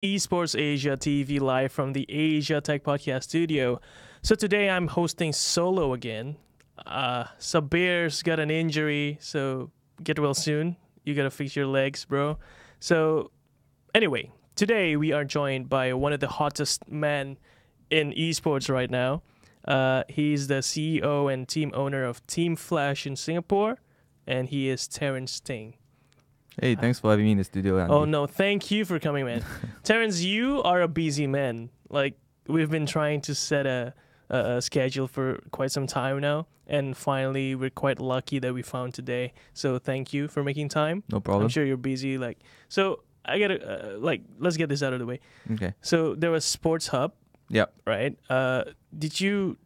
Esports Asia TV live from the Asia Tech Podcast studio. So today I'm hosting solo again. Sabir's got an injury, so get well soon. You gotta fix your legs, bro. So anyway, today we are joined by one of the hottest men in esports right now. He's the CEO and team owner of Team Flash in Singapore, and he is Terence Ting. Hey, thanks for having me in the studio, Andy. Oh no, thank you for coming, man. Terrence, you are a busy man. Like we've been trying to set a schedule for quite some time now, and finally we're quite lucky that we found today. So thank you for making time. No problem. I'm sure you're busy. So I gotta let's get this out of the way. Okay. So there was Sports Hub, Yep. right? Did you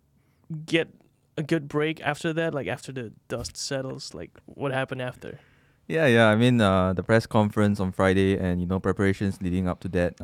get a good break after that? Like after the dust settles, like what happened after? Yeah. I mean, the press conference on Friday and, preparations leading up to that,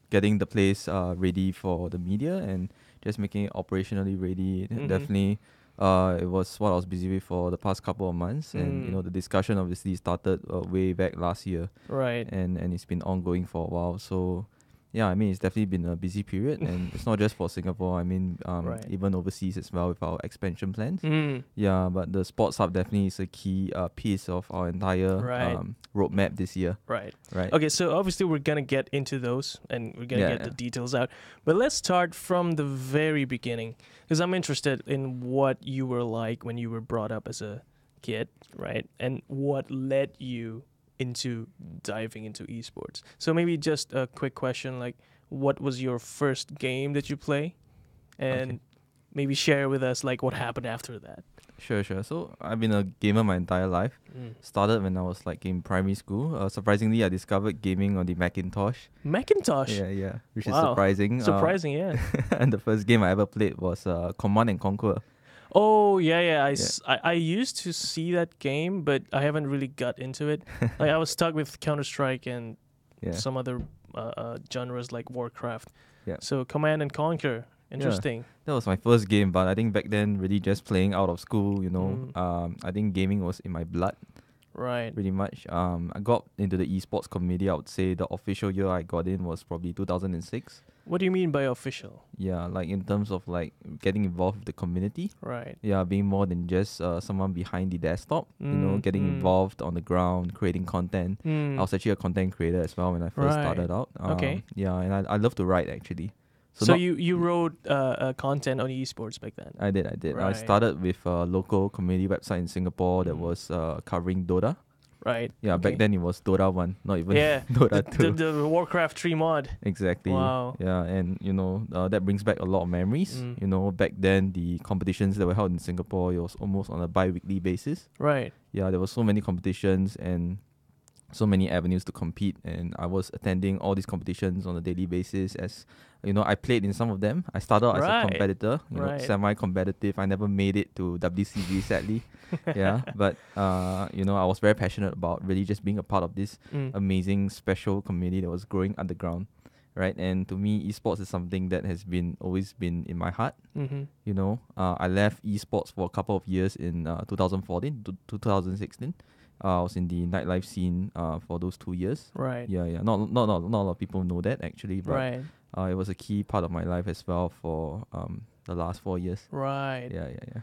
getting the place ready for the media and just making it operationally ready. Definitely, it was what I was busy with for the past couple of months. And, the discussion obviously started way back last year. Right. And it's been ongoing for a while. So, yeah, I mean, it's definitely been a busy period. And it's not just for Singapore. I mean, Right. even overseas as well with our expansion plans. Mm. Yeah, but the Sports Hub definitely is a key piece of our entire Right. roadmap this year. Right. Right. Okay, so obviously we're gonna get into those and we're gonna get the details out. But let's start from the very beginning because I'm interested in what you were like when you were brought up as a kid, right? And what led you into diving into esports. So maybe just a quick question like what was your first game that you play? And Okay. maybe share with us like what happened after that. Sure. So I've been a gamer my entire life. Started when I was like in primary school. Surprisingly, I discovered gaming on the Macintosh. Macintosh. Yeah, which is Wow. surprising. Surprising, yeah. And the first game I ever played was Command and Conquer. Oh yeah. I used to see that game, but I haven't really got into it. Like I was stuck with Counter Strike and Yeah. some other genres like Warcraft. Yeah. So Command and Conquer, interesting. That was my first game, but I think back then really just playing out of school, I think gaming was in my blood Right. pretty much. I got into the esports community. I would say the official year I got in was probably 2006. What do you mean by official? Yeah, like in terms of like getting involved with the community. Right. Yeah, being more than just someone behind the desktop. Getting mm. involved on the ground, creating content. Mm. I was actually a content creator as well when I first Right. started out. Okay. Yeah, and I love to write actually. So you wrote content on esports back then. I did. I Right. started with a local community website in Singapore that was covering Dota. Right. Yeah, Okay. back then it was Dota 1, not even Yeah. Dota 2. the Warcraft 3 mod. Exactly. Wow. Yeah, and that brings back a lot of memories. Back then the competitions that were held in Singapore, it was almost on a bi-weekly basis. Right. Yeah, there were so many competitions and so many avenues to compete, and I was attending all these competitions on a daily basis. As I played in some of them. I started out as Right. a competitor, Right. semi-competitive. I never made it to WCG, sadly. Yeah, but I was very passionate about really just being a part of this amazing, special community that was growing underground, right? And to me, esports is something that has always been in my heart. Mm-hmm. I left esports for a couple of years in 2014 to 2016. I was in the nightlife scene for those 2 years. Right. Yeah. Not a lot of people know that actually, but Right. it was a key part of my life as well for the last 4 years. Right. Yeah.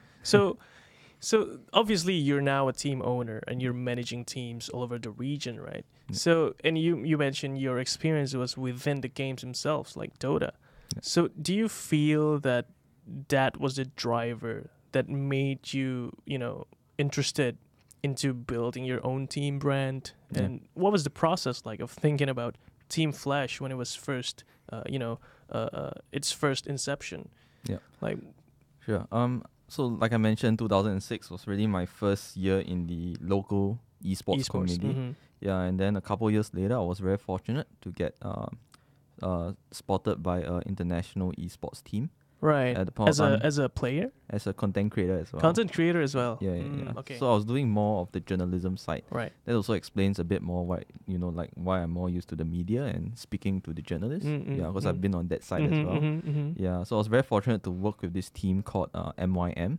So obviously you're now a team owner and you're managing teams all over the region, right? Mm. So and you mentioned your experience was within the games themselves, like Dota. Yeah. So do you feel that was the driver that made you, interested into building your own team brand? Yeah. And what was the process like of thinking about Team Flash when it was first, its first inception? Yeah. Like, Sure. So like I mentioned, 2006 was really my first year in the local esports community. Mhm. Yeah, and then a couple years later, I was very fortunate to get spotted by an international esports team Right. at the point As of time, a player? as a content creator as well. Content creator as well. Yeah. Okay. So I was doing more of the journalism side. Right. That also explains a bit more why I'm more used to the media and speaking to the journalists. Yeah, because I've been on that side as well. Mm-hmm. Yeah, so I was very fortunate to work with this team called MYM.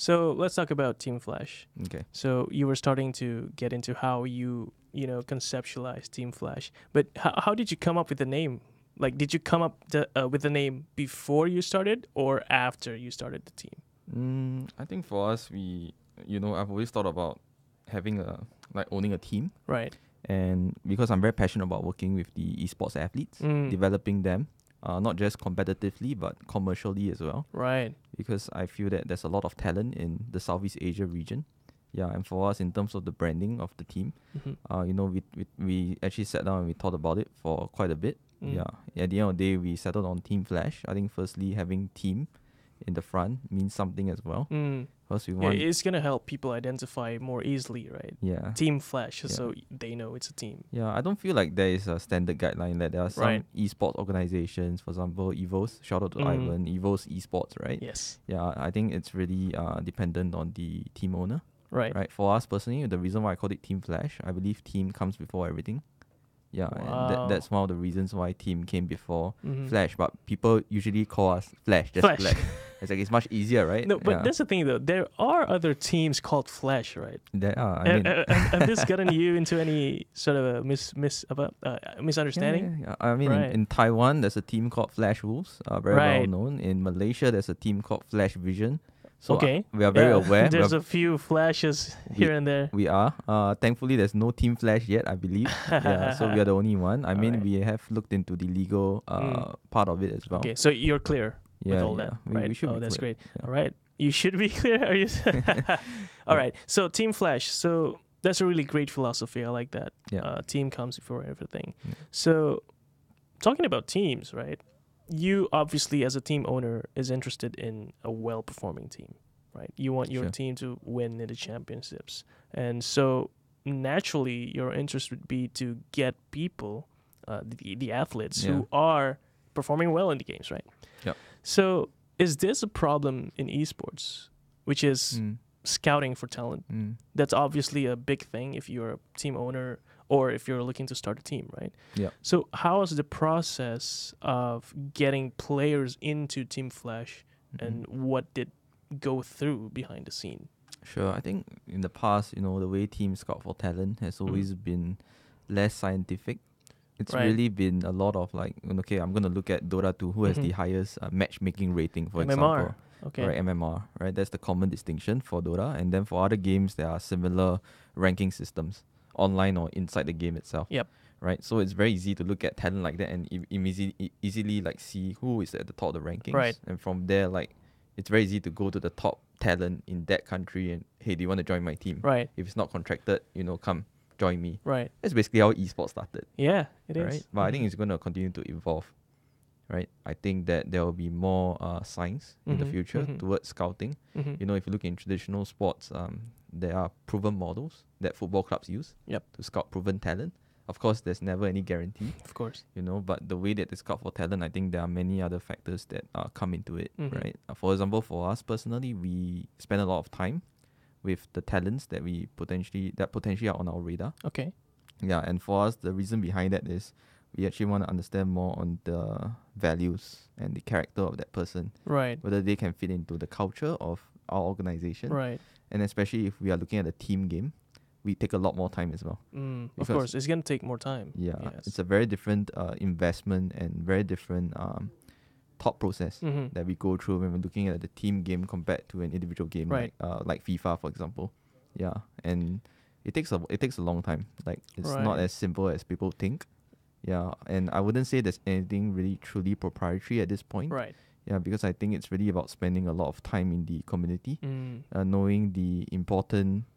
So let's talk about Team Flash. Okay. So you were starting to get into how you know, conceptualize Team Flash. But how did you come up with the name? Like, did you come up with the name before you started or after you started the team? I think for us, I've always thought about owning a team. Right. And because I'm very passionate about working with the esports athletes, developing them, not just competitively, but commercially as well. Right. Because I feel that there's a lot of talent in the Southeast Asia region. Yeah, and for us, in terms of the branding of the team, we actually sat down and we thought about it for quite a bit. Yeah, at the end of the day, we settled on Team Flash. I think firstly, having team in the front means something as well. Because we want, it's gonna help people identify more easily, right? yeah, Team Flash, so they know it's a team. yeah. I don't feel like there is a standard guideline. That there are some esports organizations, for example, Evos. Shout out to Ivan, Evos Esports, right? Yes. Yeah, I think it's really dependent on the team owner. Right. Right. For us personally, the reason why I called it Team Flash, I believe team comes before everything. Yeah, and that's one of the reasons why team came before Flash. But people usually call us Flash, just Flash. It's like it's much easier, right? No, but that's the thing though. There are other teams called Flash, right? There are. Have this gotten you into any sort of a misunderstanding? Yeah. I mean, in Taiwan, there's a team called Flash Wolves, very well known. In Malaysia, there's a team called Flash Vision. So we are very aware. There's a few flashes here and there. We are. Thankfully, there's no Team Flash yet, I believe. Yeah, so we are the only one. I mean, we have looked into the legal part of it as well. Okay, so you're clear with all that, right? We should be that's clear. great. Yeah. All right, you should be clear. Are you? All right. So Team Flash. So that's a really great philosophy. I like that. Yeah. Team comes before everything. Yeah. So talking about teams, right? You obviously, as a team owner, is interested in a well-performing team, right? You want your team to win in the championships. And so naturally, your interest would be to get people, the athletes who are performing well in the games, right? Yep. So is this a problem in esports, which is scouting for talent? That's obviously a big thing if you're a team owner or if you're looking to start a team, right? Yeah. So how is the process of getting players into Team Flash and what did go through behind the scene? Sure. I think in the past, the way teams scout for talent has always been less scientific. It's really been a lot of like, okay, I'm going to look at Dota 2, who has the highest matchmaking rating, for example. Okay. Right, MMR, right? That's the common distinction for Dota. And then for other games, there are similar ranking systems, online or inside the game itself. Yep. Right, so it's very easy to look at talent like that and easily like see who is at the top of the rankings. Right. And from there, like, it's very easy to go to the top talent in that country and, hey, do you want to join my team? Right. If it's not contracted, come join me. Right. That's basically how esports started. Yeah, it is. Right? But I think it's going to continue to evolve. Right, I think that there will be more science in the future towards scouting. If you look in traditional sports, there are proven models that football clubs use to scout proven talent. Of course, there's never any guarantee. Of course. But the way that they scout for talent, I think there are many other factors that come into it. Right. For example, for us personally, we spend a lot of time with the talents that potentially are on our radar. Okay. Yeah, and for us, the reason behind that is we actually want to understand more on the values and the character of that person. Right. Whether they can fit into the culture of our organization. Right. And especially if we are looking at a team game, we take a lot more time as well. Of course, it's going to take more time. Yeah. Yes. It's a very different investment and very different thought process that we go through when we're looking at the team game compared to an individual game like FIFA, for example. Yeah. And it takes a long time. Like, it's not as simple as people think. Yeah, and I wouldn't say there's anything really truly proprietary at this point. Right. Yeah, because I think it's really about spending a lot of time in the community, knowing the important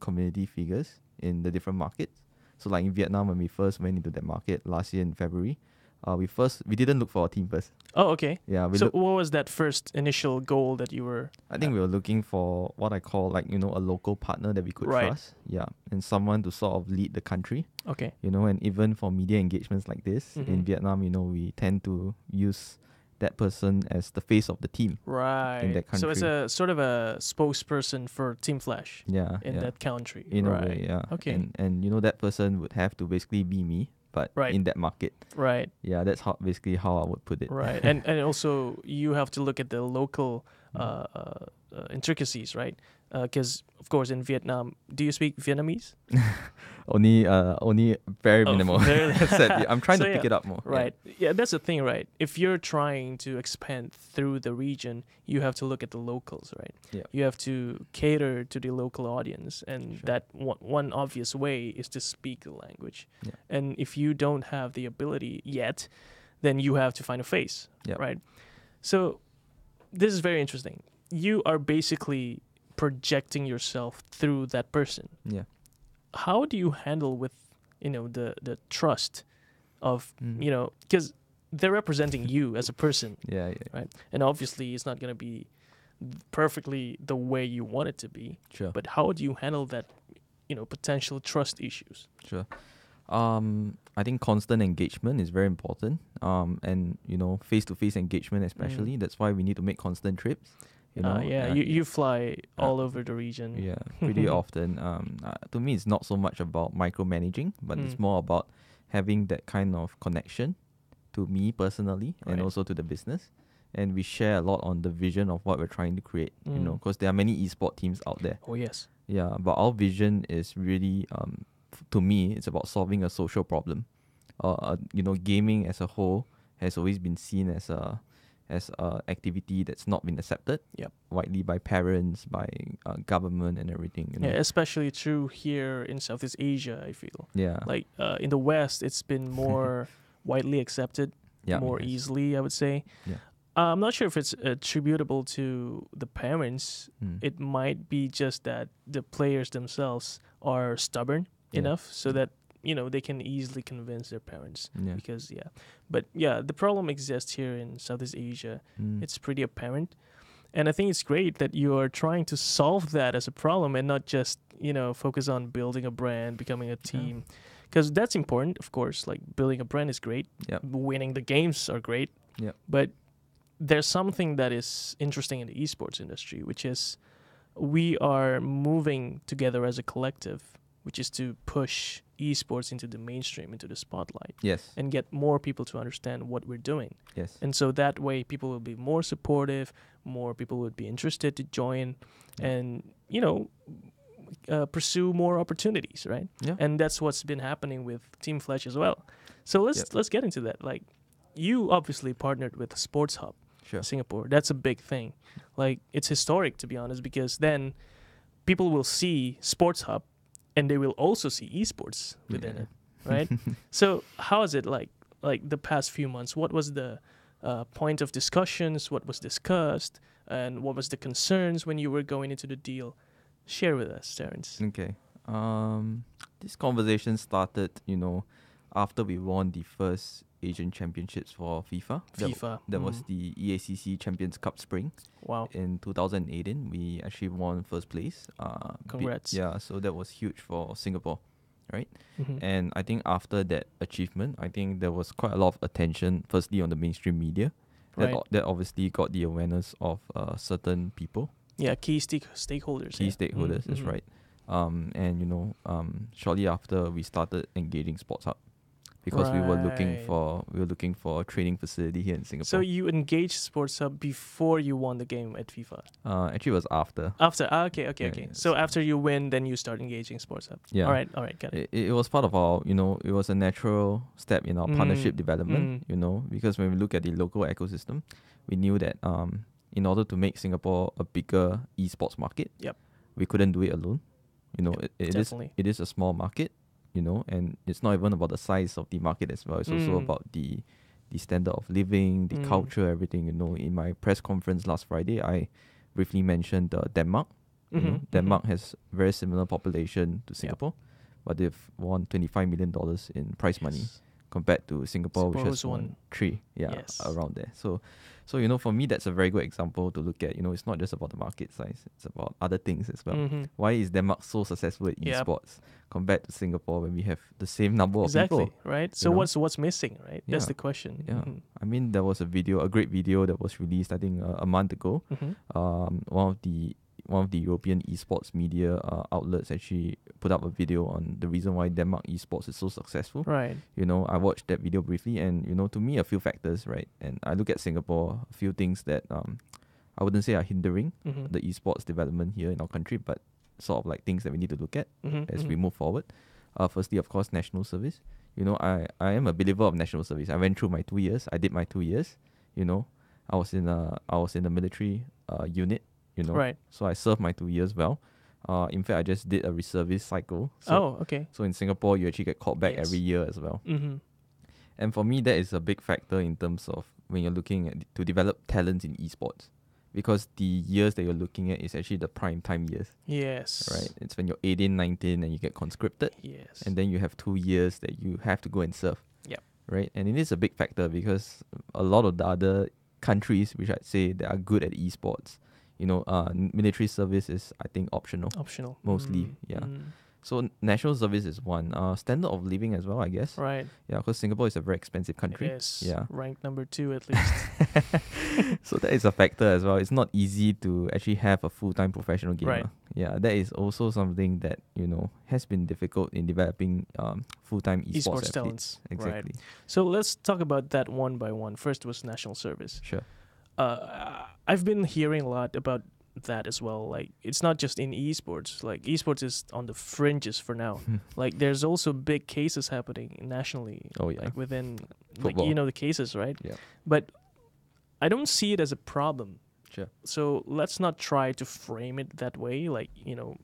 community figures in the different markets. So like in Vietnam, when we first went into that market last year in February, we didn't look for a team first. Oh, okay. Yeah. So what was that first initial goal that you were? I think we were looking for what I call like, a local partner that we could trust. Yeah. And someone to sort of lead the country. Okay. And even for media engagements like this in Vietnam, we tend to use that person as the face of the team. Right. In that country. So it's a sort of a spokesperson for Team Flash. Yeah. In that country. In a way, yeah. Okay. And that person would have to basically be me, but in that market. Right. Yeah, that's how I would put it. Right. and also you have to look at the local intricacies, right? Because of course in Vietnam, do you speak Vietnamese? Only very minimal. Very Sadly, I'm trying So to yeah, pick it up more. Right. Yeah, that's the thing, right? If you're trying to expand through the region, you have to look at the locals, right? Yeah. You have to cater to the local audience, and Sure. that one obvious way is to speak the language. Yeah. And if you don't have the ability yet, then you have to find a face, Yeah. right? So this is very interesting. You are basically projecting yourself through that person. Yeah. How do you handle with the trust of Mm. because they're representing you as a person, Yeah. right? And obviously it's not going to be perfectly the way you want it to be, Sure. but how do you handle that potential trust issues? Sure. I think constant engagement is very important. And face-to-face engagement especially. That's why we need to make constant trips. You fly all over the region. Yeah, pretty often. To me, it's not so much about micromanaging, but it's more about having that kind of connection to me personally and Right. also to the business. And we share a lot on the vision of what we're trying to create. Because there are many esport teams out there. Oh yes. Yeah, but our vision is really, to me, it's about solving a social problem. Gaming as a whole has always been seen as a activity that's not been accepted widely by parents, by government, and everything. Yeah, especially true here in Southeast Asia, I feel. Yeah. Like in the West, it's been more widely accepted, more yes. easily, I would say. Yeah. I'm not sure if it's attributable to the parents. Mm. It might be just that the players themselves are stubborn enough so that they can easily convince their parents. Yeah. Because but the problem exists here in Southeast Asia. It's pretty apparent, and I think it's great that you are trying to solve that as a problem and not just focus on building a brand, becoming a team, because that's important, of course. Like building a brand is great. Winning the games are great. But there's something that is interesting in the esports industry, which is we are moving together as a collective, which is to push esports into the mainstream, into the spotlight. Yes. And get more people to understand what we're doing. Yes. And so that way people will be more supportive, more people would be interested to join and, pursue more opportunities, right? Yeah. And that's what's been happening with Team Flash as well. So let's get into that. Like, you obviously partnered with Sports Hub Singapore. That's a big thing. Like, it's historic, to be honest, because then people will see Sports Hub and they will also see esports within it, right? So how is it like the past few months? What was the point of discussions? What was discussed? And what was the concerns when you were going into the deal? Share with us, Terence. Okay. This conversation started, after we won the first Asian Championships for FIFA. That was the EACC Champions Cup Spring. Wow. In 2018, we actually won first place. Congrats. So that was huge for Singapore, right? Mm-hmm. And I think after that achievement, I think there was quite a lot of attention, firstly on the mainstream media. That obviously got the awareness of certain people. Yeah, key stakeholders. Stakeholders, that's right. Shortly after we started engaging Sports Hub, because we were looking for a training facility here in Singapore. So you engaged Sports Hub before you won the game at FIFA? Actually, it was after. Okay. So after you win, then you start engaging Sports Hub. Yeah. All right, got it. It was part of our, it was a natural step in our partnership development, because when we look at the local ecosystem, we knew that in order to make Singapore a bigger esports market, we couldn't do it alone. It is a small market, and it's not even about the size of the market as well. It's also about the standard of living, the culture, everything. In my press conference last Friday, I briefly mentioned Denmark. Denmark has very similar population to Singapore, but they've won $25 million in prize money compared to Singapore, which has won 3, around there. So for me, that's a very good example to look at. It's not just about the market size; it's about other things as well. Why is Denmark so successful at esports compared to Singapore when we have the same number of people? Right? So what's missing, right? That's the question. Yeah, I mean, there was a great video that was released, I think, a month ago. One of the European esports media outlets actually put up a video on the reason why Denmark esports is so successful. Right. I watched that video briefly, and to me, a few factors, right? And I look at Singapore, a few things that I wouldn't say are hindering Mm-hmm. the esports development here in our country, but sort of like things that we need to look at as we move forward. Firstly, of course, national service. I am a believer of national service. I went through my 2 years. I did my 2 years. You know, I was in a military unit. Right. So I served my 2 years well. In fact, I just did a reservist cycle. Oh, okay. So in Singapore, you actually get called back every year as well. Mm-hmm. And for me, that is a big factor in terms of when you're looking to develop talents in esports, because the years that you're looking at is actually the prime time years. Yes. Right. It's when you're 18, 19 and you get conscripted. Yes. And then you have 2 years that you have to go and serve. Yep. Right. And it is a big factor because a lot of the other countries, which I'd say that are good at esports, military service is, I think, optional. Optional. Mostly, yeah. So national service is one. Standard of living as well, I guess. Right. Yeah, because Singapore is a very expensive country. It is. Yeah. Ranked number 2 at least. So that is a factor as well. It's not easy to actually have a full-time professional gamer. Right. Yeah, that is also something that, has been difficult in developing full-time esports talents. Exactly. Right. So let's talk about that one by one. First was national service. Sure. I've been hearing a lot about that as well. Like, it's not just in esports. Like, esports is on the fringes for now. Like, there's also big cases happening nationally. Oh, yeah. Like within, Football. like, the cases, right? Yeah. But I don't see it as a problem. Sure. So let's not try to frame it that way. Like,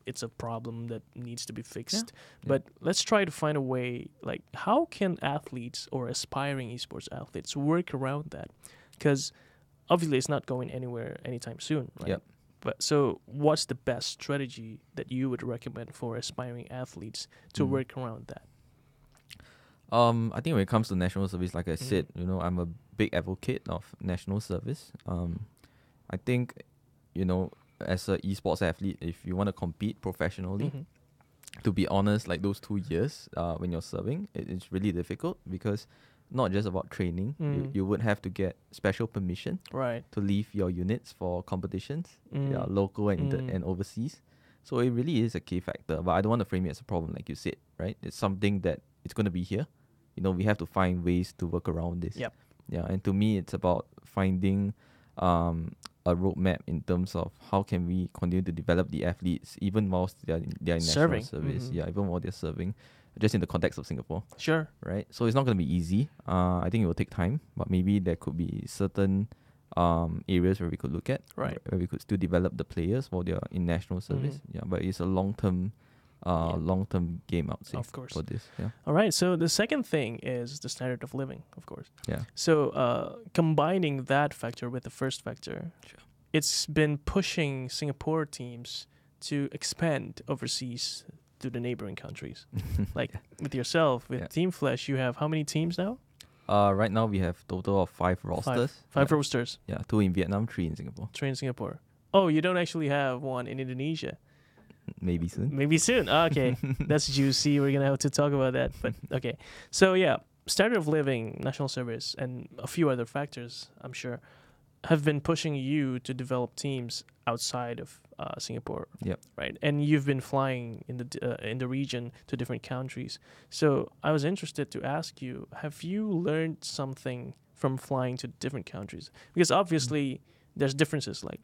it's a problem that needs to be fixed. Yeah. But let's try to find a way. Like, how can athletes or aspiring esports athletes work around that? Because obviously it's not going anywhere anytime soon, right? Yep. But so what's the best strategy that you would recommend for aspiring athletes to work around that? I think when it comes to national service, like I said, I'm a big advocate of national service. I think, as an esports athlete, if you want to compete professionally, to be honest, like those 2 years when you're serving, it's really difficult because not just about training. You would have to get special permission to leave your units for competitions, local and overseas. So it really is a key factor, but I don't want to frame it as a problem like you said, right? It's something that it's going to be here. We have to find ways to work around this. Yep. Yeah, and to me, it's about finding a roadmap in terms of how can we continue to develop the athletes even whilst they're in national service. Yeah, even while they're serving, just in the context of Singapore. Sure. Right. So it's not going to be easy. I think it will take time, but maybe there could be certain areas where we could look at, right, where we could still develop the players while they're in national service. Yeah, but it's a long-term game, I would say, of course, for this. Yeah. All right. So the second thing is the standard of living, of course. Yeah. So combining that factor with the first factor, it's been pushing Singapore teams to expand overseas to the neighboring countries. Like with yourself, with Team Flash, you have how many teams now? Right now we have total of 5 rosters. Five rosters. Yeah, 2 in Vietnam, 3 in Singapore. 3 in Singapore. Oh, you don't actually have one in Indonesia. Maybe soon. Maybe soon. Okay. That's juicy. We're going to have to talk about that. But okay. So yeah, standard of living, national service, and a few other factors, I'm sure, have been pushing you to develop teams outside of Singapore. Yep. Right. And you've been flying in the region to different countries. So I was interested to ask you, have you learned something from flying to different countries? Because obviously there's differences, like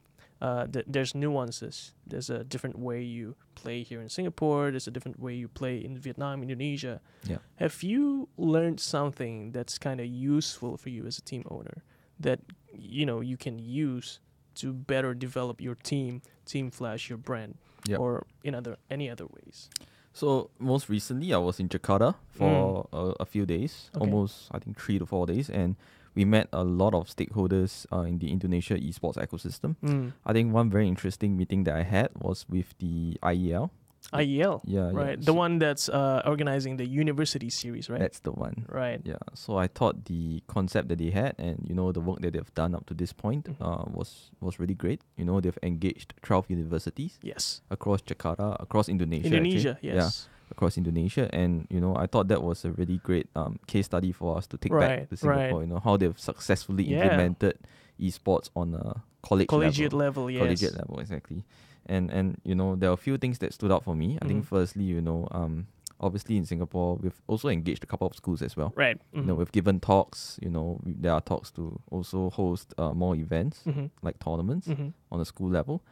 there's nuances. There's a different way you play here in Singapore. There's a different way you play in Vietnam, Indonesia. Yeah. Have you learned something that's kind of useful for you as a team owner that you can use to better develop your Team Flash, your brand, or in any other ways? So most recently, I was in Jakarta for a few days, almost I think 3 to 4 days, and we met a lot of stakeholders in the Indonesia esports ecosystem. I think one very interesting meeting that I had was with the IEL. IEL, yeah, right. The one that's organizing the university series, right? That's the one, right? Yeah. So I thought the concept that they had and the work that they've done up to this point was really great. They've engaged 12 universities. Yes. Across Jakarta, across Indonesia. Indonesia, yes. Yeah, across Indonesia, and I thought that was a really great case study for us to take back to Singapore. How they've successfully implemented esports on a collegiate level. Yes. Collegiate level, exactly. And there are a few things that stood out for me. I think firstly, obviously in Singapore, we've also engaged a couple of schools as well. Right. You know, we've given talks. You know, there are talks to also host more events like tournaments on a school level.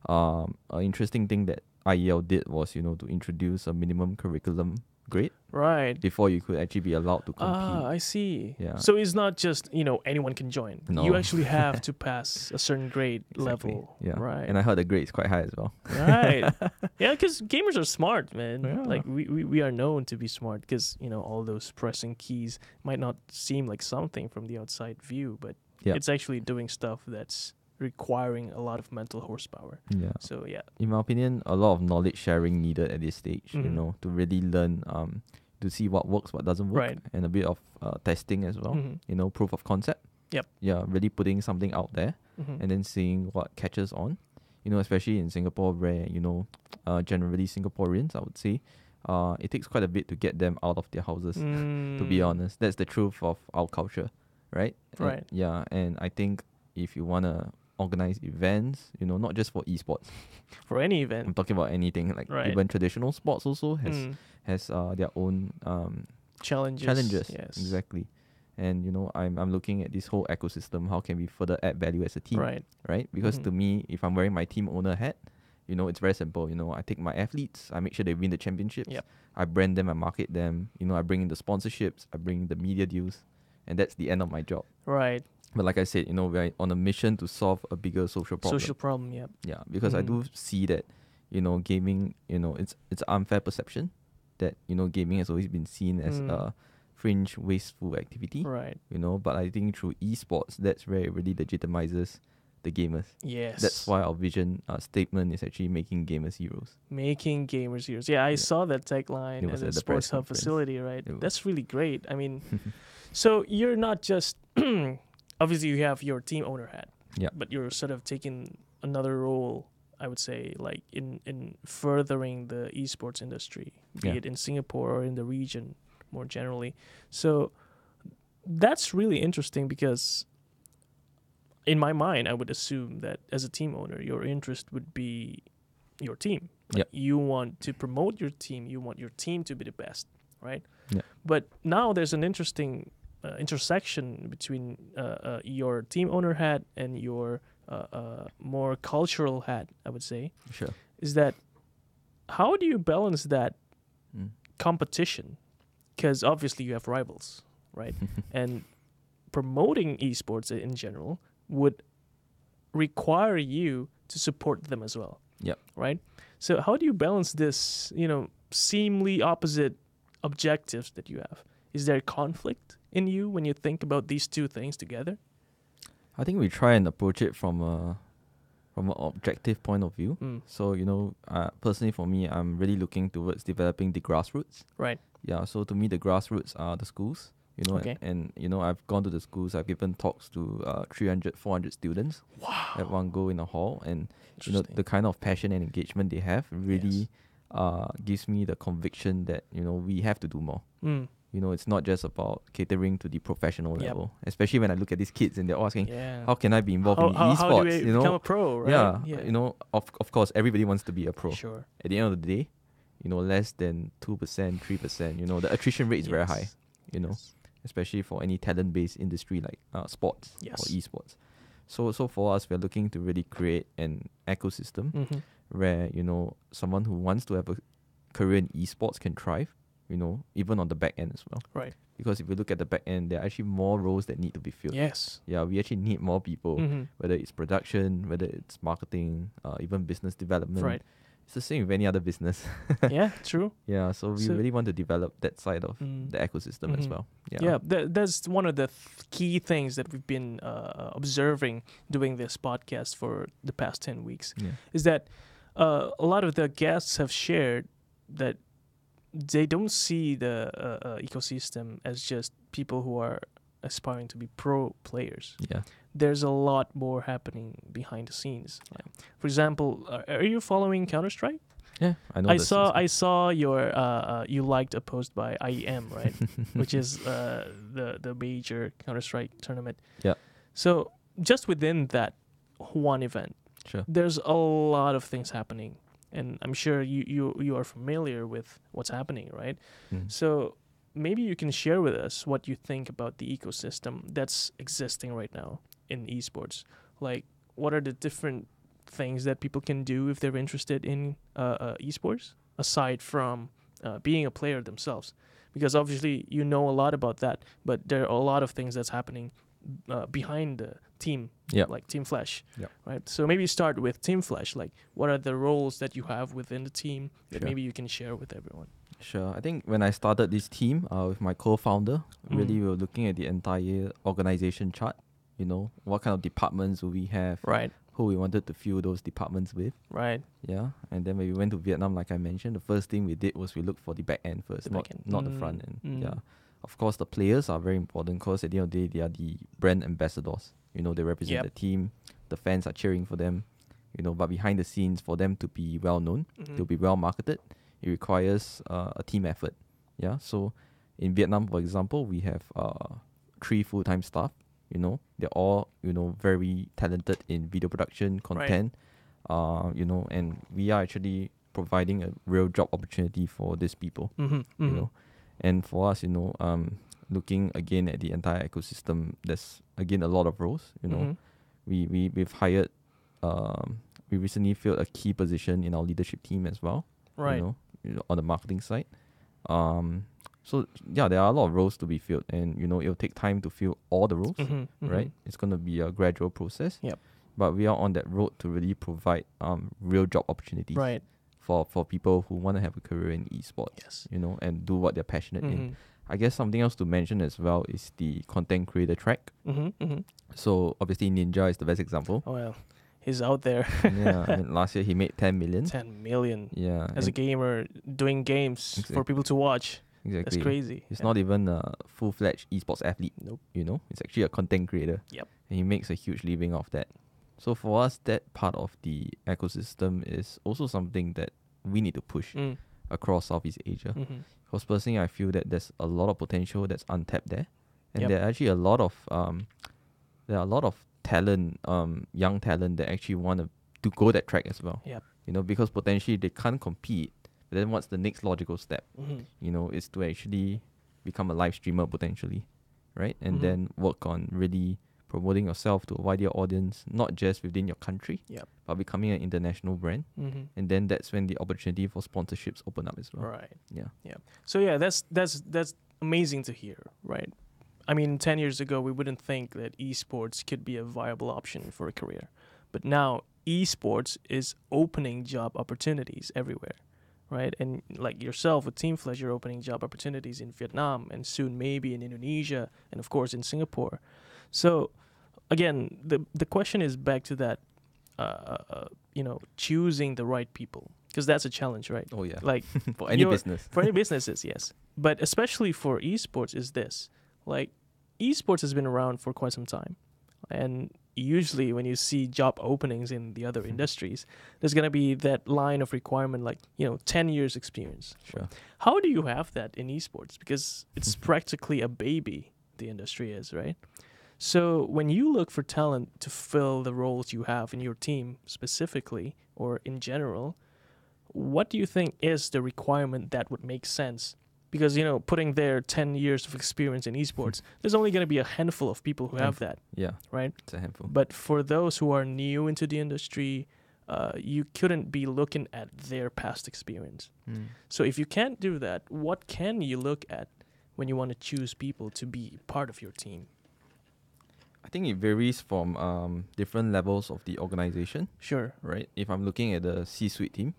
An interesting thing that IEL did was, you know, to introduce a minimum curriculum grade Right. before you could actually be allowed to compete. Ah, I see. Yeah. So it's not just, anyone can join. No. You actually have to pass a certain grade Exactly. level. Yeah. Right. And I heard the grade is quite high as well. Right. Yeah, because gamers are smart, man. Yeah. Like we are known to be smart because, all those pressing keys might not seem like something from the outside view, but it's actually doing stuff that's requiring a lot of mental horsepower. Yeah. So yeah. In my opinion, a lot of knowledge sharing needed at this stage, you know, to really learn to see what works, what doesn't work, Right. and a bit of testing as well, you know, proof of concept. Yep. Yeah, really putting something out there and then seeing what catches on, you know, especially in Singapore where, you know, generally Singaporeans, I would say, it takes quite a bit to get them out of their houses, to be honest. That's the truth of our culture, right? Right. And I think if you want to organize events, you know, not just for esports. For any I'm event. talking about anything, like Right. even traditional sports also has their own challenges. Yes. Exactly. And you know, I'm looking at this whole ecosystem. How can we further add value as a team? Right. Because to me, if I'm wearing my team owner hat, you know, it's very simple. You know, I take my athletes, I make sure they win the championships. Yep. I brand them, I market them. You know, I bring in the sponsorships, I bring in the media deals, and that's the end of my job. Right. But like I said, you know, we're on a mission to solve a bigger social problem. Social problem, yeah. Yeah, because I do see that, you know, gaming, you know, it's unfair perception that, you know, gaming has always been seen as a fringe, wasteful activity. Right. You know, but I think through esports, that's where it really legitimizes the gamers. Yes. That's why our vision statement is actually making gamers heroes. Making gamers heroes. Yeah, I saw that tagline It at was the at the Sports press Hub conference. facility, right? It was. That's really great. I mean, so you're not just obviously you have your team owner hat. Yeah. But you're sort of taking another role, I would say, like in furthering the esports industry, be it in Singapore or in the region more generally. So that's really interesting because in my mind, I would assume that as a team owner, your interest would be your team. Like you want to promote your team. You want your team to be the best, right? Yeah. But now there's an interesting intersection between your team owner hat and your more cultural hat, I would say. Sure. Is that how do you balance that competition? Because obviously you have rivals, right? And promoting esports in general would require you to support them as well. Yep. Right? So how do you balance this, seemingly opposite objectives that you have? Is there conflict in you when you think about these two things together? I think we try and approach it from an objective point of view. So, personally for me, I'm really looking towards developing the grassroots. Right. Yeah, so to me, the grassroots are the schools. Okay. And I've gone to the schools. I've given talks to 300, 400 students at one go in a hall, and the kind of passion and engagement they have really gives me the conviction that we have to do more. It's not just about catering to the professional level, especially when I look at these kids and they're asking, how can I be involved in esports? How do I become a pro, right? Yeah. Of course, everybody wants to be a pro. Sure. At the end of the day, less than 2%, 3%, the attrition rate is very high, especially for any talent-based industry like sports or esports. So for us, we're looking to really create an ecosystem where, someone who wants to have a career in esports can thrive, even on the back end as well. Right. Because if you look at the back end, there are actually more roles that need to be filled. Yes. Yeah, we actually need more people, whether it's production, whether it's marketing, even business development. Right. It's the same with any other business. Yeah, true. Yeah, so we really want to develop that side of the ecosystem as well. Yeah, that's one of the key things that we've been observing doing this podcast for the past 10 weeks. Is that a lot of the guests have shared that they don't see the ecosystem as just people who are aspiring to be pro players. Yeah. There's a lot more happening behind the scenes. For example, are you following Counter-Strike? Yeah, I know. I saw your you liked a post by IEM, right? Which is the major Counter-Strike tournament. Yeah. So just within that one event, sure, there's a lot of things happening. and I'm sure you are familiar with what's happening, right? Mm. So maybe you can share with us what you think about the ecosystem that's existing right now in esports. Like, what are the different things that people can do if they're interested in esports, aside from being a player themselves? Because obviously you know a lot about that, but there are a lot of things that's happening behind the team, Yep. like Team Flash, Yep. right? So maybe start with Team Flash. Like, what are the roles that you have within the team that Sure. maybe you can share with everyone? Sure. I think when I started this team with my co-founder, really we were looking at the entire organization chart. You know, what kind of departments do we have? Right, Who we wanted to fill those departments with. right. Yeah. And then when we went to Vietnam, like I mentioned, the first thing we did was we looked for the back end first, The not back end. not the front end. Mm. Yeah. Of course, the players are very important because at the end of the day, they are the brand ambassadors. You know, they represent Yep. the team. The fans are cheering for them. You know, but behind the scenes, for them to be well known, to be well marketed, it requires a team effort. Yeah. So in Vietnam, for example, we have 3 full-time staff. You know, they're all, you know, very talented in video production, content. You know, and we are actually providing a real job opportunity for these people. You know, and for us, you know, looking again at the entire ecosystem, there's again a lot of roles. You know, we've hired, we recently filled a key position in our leadership team as well. Right. You know, on the marketing side. So yeah, there are a lot of roles to be filled, and you know, it'll take time to fill all the roles, right? It's gonna be a gradual process. Yep. But we are on that road to really provide real job opportunities Right. for people who want to have a career in esports. Yes. You know, and do what they're passionate in. I guess something else to mention as well is the content creator track. So obviously Ninja is the best example. Oh well, he's out there. Yeah, I mean, last year he made 10 million. 10 million. Yeah, As a gamer doing games for people to watch. exactly. That's crazy. He's not even a full-fledged esports athlete. Nope. You know, it's actually a content creator. Yep. And he makes a huge living off that. So for us, that part of the ecosystem is also something that we need to push across Southeast Asia. Because personally, I feel that there's a lot of potential that's untapped there, and there are actually a lot of talent, young talent that actually want to go that track as well. Yep. You know, because potentially they can't compete. But then what's the next logical step? You know, is to actually become a live streamer potentially, right? And then work on really promoting yourself to a wider audience, not just within your country, but becoming an international brand. And then that's when the opportunity for sponsorships open up as well. Right. Yeah. Yeah. So yeah, that's amazing to hear, right? I mean, 10 years ago, we wouldn't think that esports could be a viable option for a career. But now esports is opening job opportunities everywhere, right? And like yourself with Team Flash, you're opening job opportunities in Vietnam and soon maybe in Indonesia and of course in Singapore. So again, the question is back to that, you know, choosing the right people, because that's a challenge, right? Oh yeah. Like for any business. For any businesses, yes. But especially for esports is this. Like, esports has been around for quite some time. And usually when you see job openings in the other industries, there's going to be that line of requirement, like, you know, 10 years experience. Sure. How do you have that in esports? Because it's practically a baby, the industry is, right? So when you look for talent to fill the roles you have in your team specifically, or in general, what do you think is the requirement that would make sense? Because, you know, putting their 10 years of experience in esports, there's only going to be a handful of people who have that. Yeah. Right? It's a handful. But for those who are new into the industry, you couldn't be looking at their past experience. So if you can't do that, what can you look at when you want to choose people to be part of your team? I think it varies from different levels of the organization. Sure. Right? If I'm looking at the C-suite team,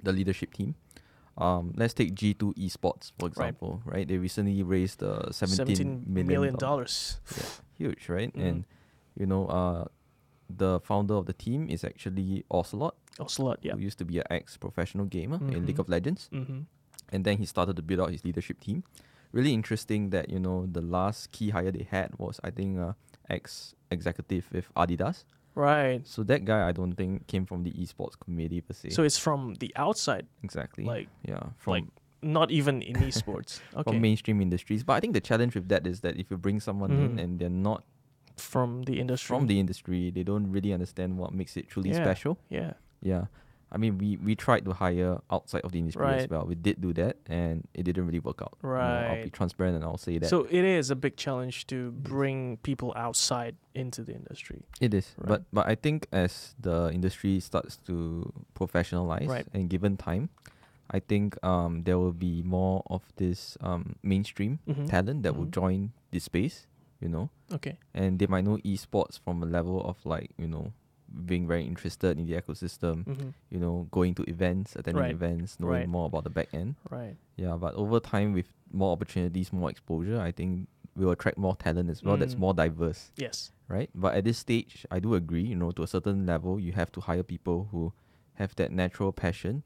the leadership team, let's take G2 Esports, for example, right? They recently raised $17 million. Yeah, huge, right? And, you know, the founder of the team is actually Ocelot. Ocelot, yeah. Who used to be an ex-professional gamer in League of Legends. And then he started to build out his leadership team. Really interesting that, you know, the last key hire they had was, I think, ex-executive with Adidas. Right. So that guy, I don't think, came from the esports community per se. So it's from the outside. Exactly. Like, yeah, from not even in esports. Okay. From mainstream industries. But I think the challenge with that is that if you bring someone in and they're not from the industry, they don't really understand what makes it truly special. Yeah. Yeah. I mean, we tried to hire outside of the industry as Right. well. We did do that, and it didn't really work out. You know, I'll be Right. transparent and I'll say that. So it is a big challenge to It is. bring people outside into the industry. It is, Right. but I think as the industry starts to professionalize Right. and given time, I think there will be more of this mainstream Mhm. talent that will Mhm. join this space, you know, Okay. and they might know esports from a level of like, you know, being very interested in the ecosystem, Mm-hmm. you know, going to events, attending Right. events, knowing Right. more about the back end. Right. Yeah, but over time with more opportunities, more exposure, I think we'll attract more talent as well that's more diverse, Yes. right? But at this stage, I do agree, you know, to a certain level, you have to hire people who have that natural passion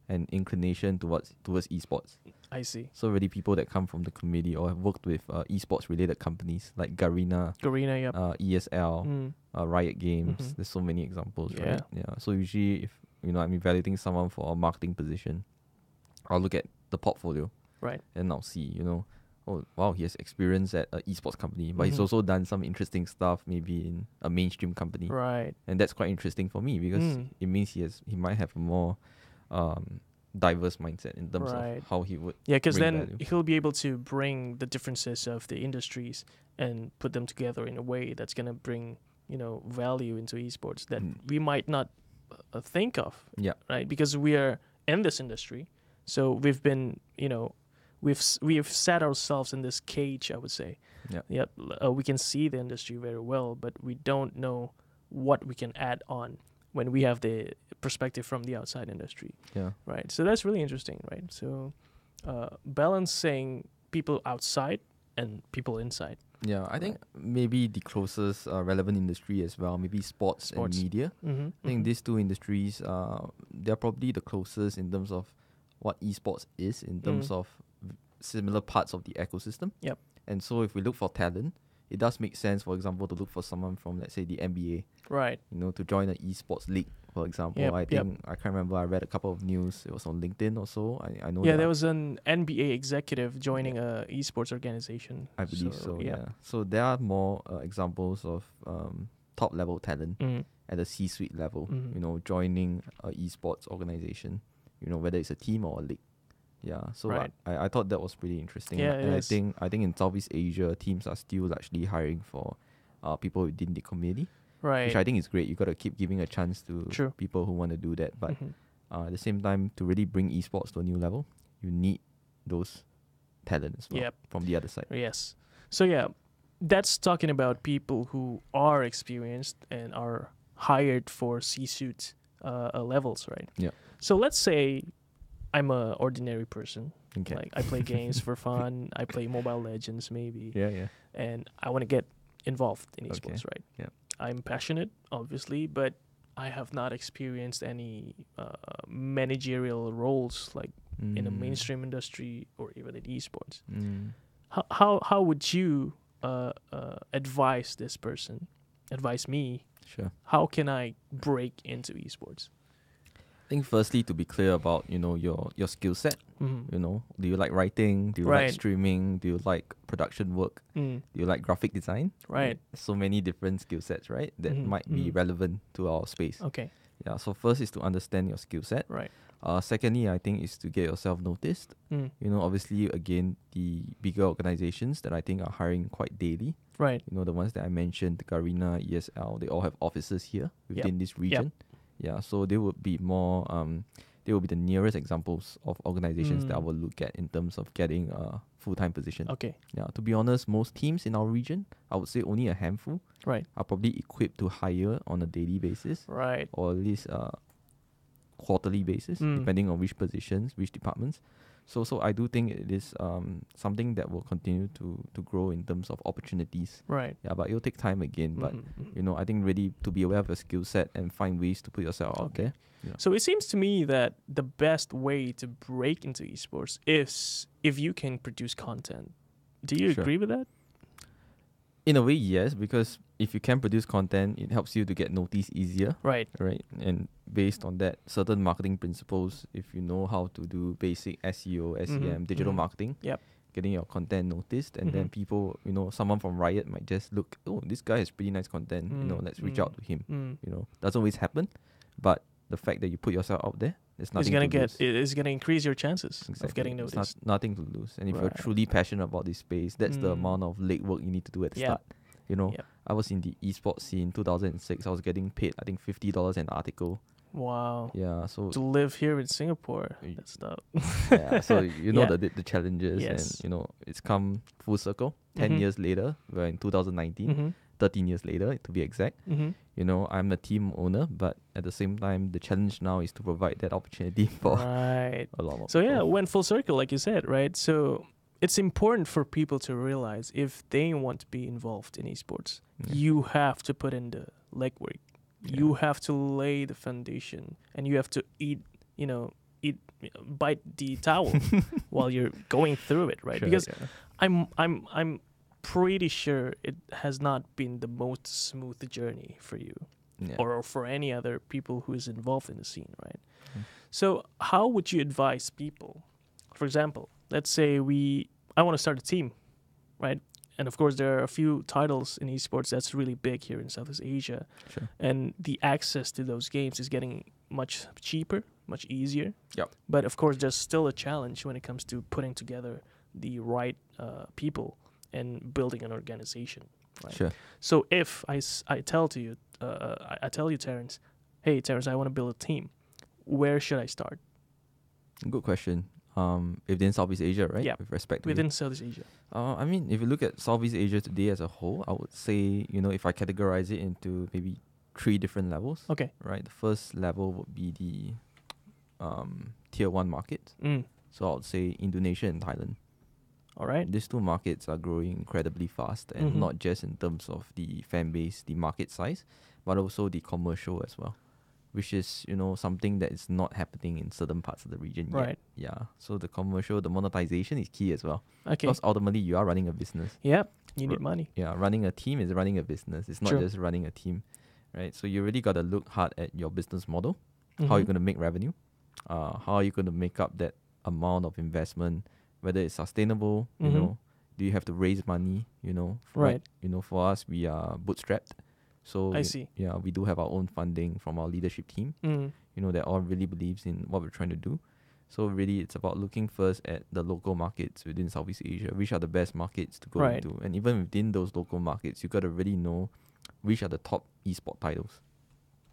and inclination towards esports. I see. So really people that come from the community or have worked with esports related companies like Garena, Garena, yep. ESL, Riot Games. Mhm. There's so many examples, Yeah. right? Yeah. So usually if you know I'm evaluating someone for a marketing position, I'll look at the portfolio Right. and I'll see, you know, oh wow, he has experience at an esports company, but he's Mhm. also done some interesting stuff maybe in a mainstream company. Right. And that's quite interesting for me because it means he might have a more diverse mindset in terms Right. of how he would Yeah, because bring then value. he'll be able to bring the differences of the industries and put them together in a way that's gonna bring value into esports that we might not think of. Yeah. Right, because we are in this industry, so we've been we've set ourselves in this cage, I would say. Yeah. Yep. We can see the industry very well, but we don't know what we can add on when we have the perspective from the outside industry. Yeah. Right. So that's really interesting, right? So balancing people outside and people inside. Yeah, I think maybe the closest relevant industry as well, maybe sports. And media. Mm-hmm. I think these two industries, they're probably the closest in terms of what esports is, in terms of similar parts of the ecosystem. Yep. And so if we look for talent, it does make sense, for example, to look for someone from, let's say, the NBA. Right. You know, to join an esports league, for example. Yep, I think, I can't remember, I read a couple of news. It was on LinkedIn or so. I know. Yeah, there was an NBA executive joining a esports organization. I believe so, yeah. So there are more examples of top level talent at the C-suite level, you know, joining a esports organization, you know, whether it's a team or a league. Yeah, so I thought that was pretty interesting. Yeah, and I think in Southeast Asia, teams are still largely hiring for people within the community. Right. Which I think is great. You got to keep giving a chance to people who want to do that. But at the same time, to really bring esports to a new level, you need those talent as well from the other side. Yes. So yeah, that's talking about people who are experienced and are hired for C-suite levels, right? Yeah. So let's say I'm a ordinary person. Okay. Like I play games for fun. I play Mobile Legends maybe. Yeah. And I want to get involved in esports, right? Yeah. I'm passionate, obviously, but I have not experienced any managerial roles like in a mainstream industry or even in esports. How would you advise this person? Advise me. Sure. How can I break into esports? I think firstly to be clear about your skill set. You know, do you like writing? Do you like streaming? Do you like production work? Do you like graphic design? Right. So many different skill sets, right? That might be relevant to our space. Okay. Yeah. So first is to understand your skill set. Right. Secondly, I think is to get yourself noticed. You know, obviously, again, the bigger organizations that I think are hiring quite daily. Right. You know, the ones that I mentioned, Garena, ESL, they all have offices here within this region. Yeah, so they would be more, they will be the nearest examples of organizations that I will look at in terms of getting a full-time position. Okay. Yeah, to be honest, most teams in our region, I would say only a handful, are probably equipped to hire on a daily basis, or at least quarterly basis, depending on which positions, which departments. So I do think it is something that will continue to grow in terms of opportunities. Right. Yeah, but it'll take time again. But you know, I think really to be aware of your skill set and find ways to put yourself out there. Yeah. So it seems to me that the best way to break into esports is if you can produce content. Do you agree with that? In a way, yes, because if you can produce content, it helps you to get noticed easier. Right. And based on that, certain marketing principles, if you know how to do basic SEO, SEM, digital marketing, getting your content noticed, and then people, you know, someone from Riot might just look, oh, this guy has pretty nice content, you know, let's reach out to him. You know, doesn't always happen, but the fact that you put yourself out there, there's nothing it's gonna increase your chances of getting It's noticed. nothing to lose. And if you're truly passionate about this space, that's the amount of legwork you need to do at the start. You know, I was in the esports scene in 2006. I was getting paid, I think, $50 an article. Wow. Yeah, so to live here in Singapore, that's tough. yeah, so you know the challenges, Yes. and you know it's come full circle. 10 years later, we're in 2019. 13 years later, to be exact. You know, I'm the team owner, but at the same time, the challenge now is to provide that opportunity for Right. a lot more So people. yeah, went full circle, like you said, right? So it's important for people to realize if they want to be involved in esports, you have to put in the legwork. You have to lay the foundation, and you have to bite the towel while you're going through it, right? Sure, because I'm pretty sure it has not been the most smooth journey for you or for any other people who is involved in the scene, right? So how would you advise people? For example, let's say I want to start a team, right? And of course, there are a few titles in esports that's really big here in Southeast Asia. Sure. And the access to those games is getting much cheaper, much easier. Yep. But of course, there's still a challenge when it comes to putting together the right people and building an organization. Right? Sure. So if I tell you, Terence, hey, Terence, I want to build a team. Where should I start? Good question. Within Southeast Asia, right? Yeah. With respect to Within Southeast Asia. I mean, if you look at Southeast Asia today as a whole, I would say, you know, if I categorize it into maybe 3 different levels. Okay. Right. The first level would be the tier 1 market. So I would say Indonesia and Thailand. All right. These 2 markets are growing incredibly fast, and not just in terms of the fan base, the market size, but also the commercial as well, which is, you know, something that is not happening in certain parts of the region yet. Right. Yeah. So the commercial, the monetization is key as well. Okay. Because ultimately you are running a business. Yeah. You need money. Yeah. Running a team is running a business. It's not just running a team, right? So you really got to look hard at your business model. How are you going to make revenue? How are you going to make up that amount of investment? Whether it's sustainable, you know, do you have to raise money? You know, Right. You know, for us, we are bootstrapped. So I see. Yeah, we do have our own funding from our leadership team. You know, that all really believes in what we're trying to do. So really, it's about looking first at the local markets within Southeast Asia. Which are the best markets to go into, and even within those local markets, you got to really know which are the top esport titles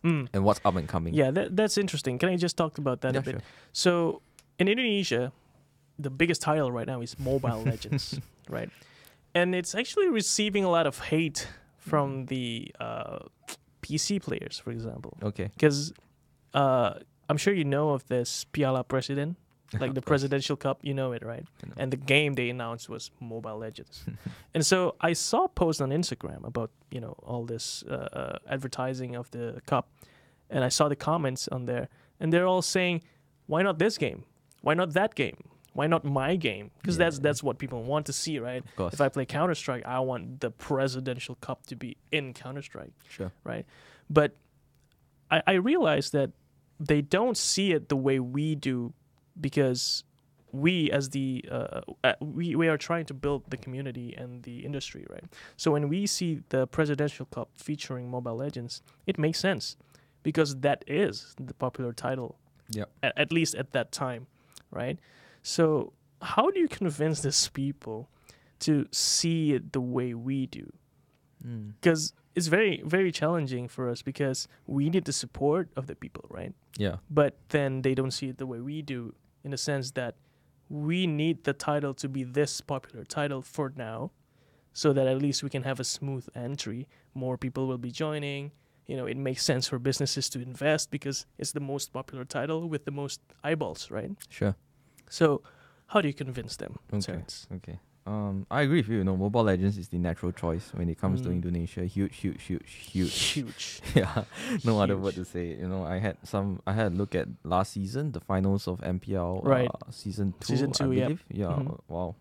and what's up and coming. Yeah, that's interesting. Can I just talk about that a bit? Sure. So in Indonesia, the biggest title right now is Mobile Legends, right? And it's actually receiving a lot of hate from the PC players, for example. Okay. Because I'm sure you know of this Piala Presiden, like the presidential cup, you know it, right? And the game they announced was Mobile Legends. And so I saw a post on Instagram about, you know, all this advertising of the cup. And I saw the comments on there. And they're all saying, why not this game? Why not that game? Why not my game? Because that's what people want to see, right? Of course. If I play Counter-Strike, I want the presidential cup to be in Counter-Strike. Sure. Right? But I realized that they don't see it the way we do, because we as the we are trying to build the community and the industry, right? So when we see the presidential cup featuring Mobile Legends, it makes sense because that is the popular title. Yeah. At least at that time, right? So how do you convince these people to see it the way we do? Because it's very, very challenging for us because we need the support of the people, right? Yeah. But then they don't see it the way we do, in the sense that we need the title to be this popular title for now, so that at least we can have a smooth entry. More people will be joining. You know, it makes sense for businesses to invest because it's the most popular title with the most eyeballs, right? Sure. So how do you convince them, Okay. Terence? Okay. I agree with you. You know, Mobile Legends is the natural choice when it comes to Indonesia. Huge. Yeah. No other word to say. You know, I had a look at last season, the finals of MPL, Right. season 2, Season 2, I yep. believe. Yeah. Wow.